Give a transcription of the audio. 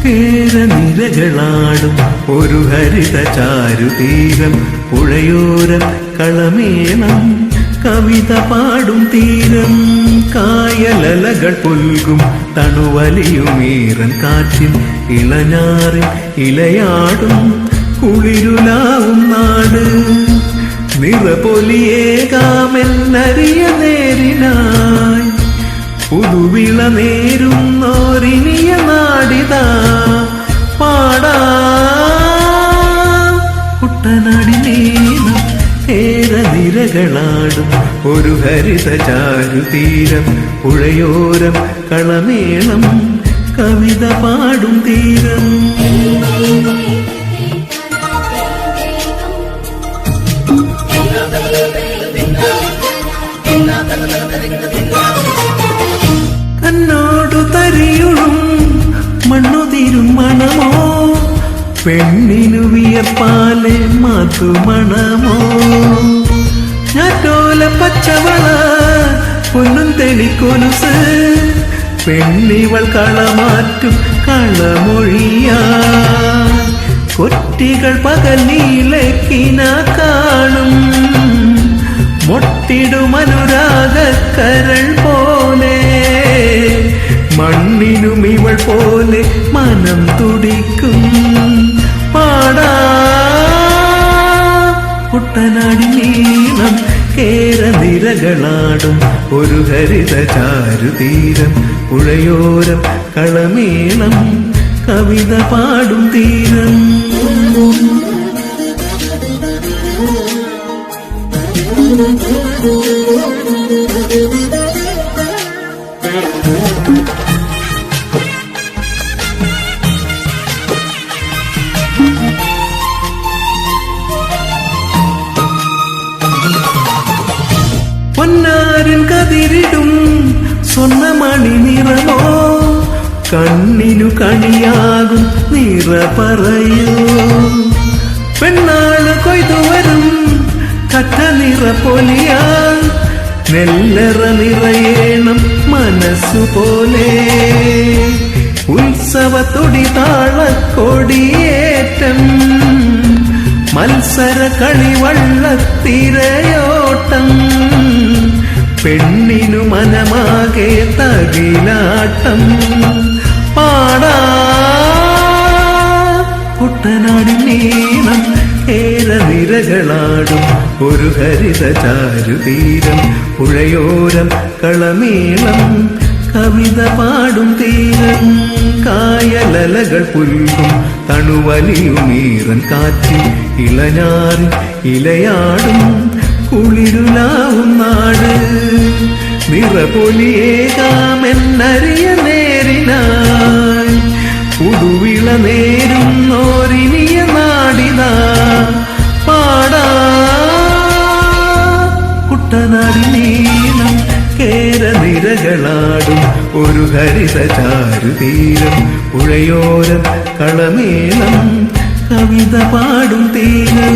കേരനിരകളാടും ഒരു ഹരിത ചാരുതീരം, പുഴയോരം കളമേളം കവിത പാടും തീരം, കായലലകൾ പുൽകും തണുവലിയുമീറൻ കാറ്റിൽ ഇളഞ്ഞാറിൽ ഇലയാടും കുളിരുലാവും നാട്, നിറപൊലിയേകാമെന്നറിയ നേരിനായി പുതുവിള നേരുന്നോരിനിയ നാടിതാ പാടാ കുട്ടനാടിനേനം. കേരനിരകളാടും ഒരു ഹരിത ചാരുതീരം, പുഴയോരം കളമേളം കവിത പാടും തീരം. കണ്ണോടു തരിയുളും മണ്ണുതിരും മണമോ, പെണ്ണിനു വിയർപ്പാലെ മധുമണമോ, ഞാറ്റോല പച്ചവള പൊന്നും തെളിക്കൊലുസ്, പെണ്ണിവൾ കളമാറ്റും കളമൊഴിയാ, കൊറ്റികൾ പകൽ നീലക്കിന കാണും, മൊട്ടിടുമനുരാഗക്കരൾ പോലെ, മണ്ണിനും ഇവൾ പോലെ മനം തുടിക്കും പാടാ കുട്ടനാടിനീളം. കേരനിരകളാടും ഒരു ഹരിത ചാരുതീരം, പുഴയോരം കളമേളം കവിത പാടും തീരം. പൊന്നാരൻ കതിരിടും സ്വർണ്ണമണി നിറമോ, കണ്ണിനു കണിയാകും നിറ പറയൂ, പെണ്ണാള് കൊയ്തുവരും കറ്റ നിറ പൊലിയാ, നെല്ലറ നിറയേണം മനസ്സുപോലെ, ഉത്സവത്തൊടി താളക്കൊടിയേറ്റം, മത്സര കളിവള്ളത്തിരയോട്ടം, പെണ്ണിനു മനമാകെ തകിലാട്ടം പാടാ കുട്ടനാടിനീളം. കേരനിരകളാടും ഒരു ഹരിത ചാരുതീരം, പുഴയോരം കളമേളം കവിത പാടും തീരം, കായലലകൾ പുൽകും തണുവലിയുമീറൻ കാറ്റിൽ ഇളഞ്ഞാറിൽ ഇലയാടും കുളിരുലാവും നാട്, നിറപൊലിയേകാമെന്നറിയ നേരിനായി പുതുവിള നേരുന്നോരിനിയ നാടിനാ പാടാ കുട്ടനാടിനീളം. കേരനിരകളാടും ഒരു ഹരിത ചാരുതീരം, പുഴയോരം കളമേളം കവിത പാടും തീരം.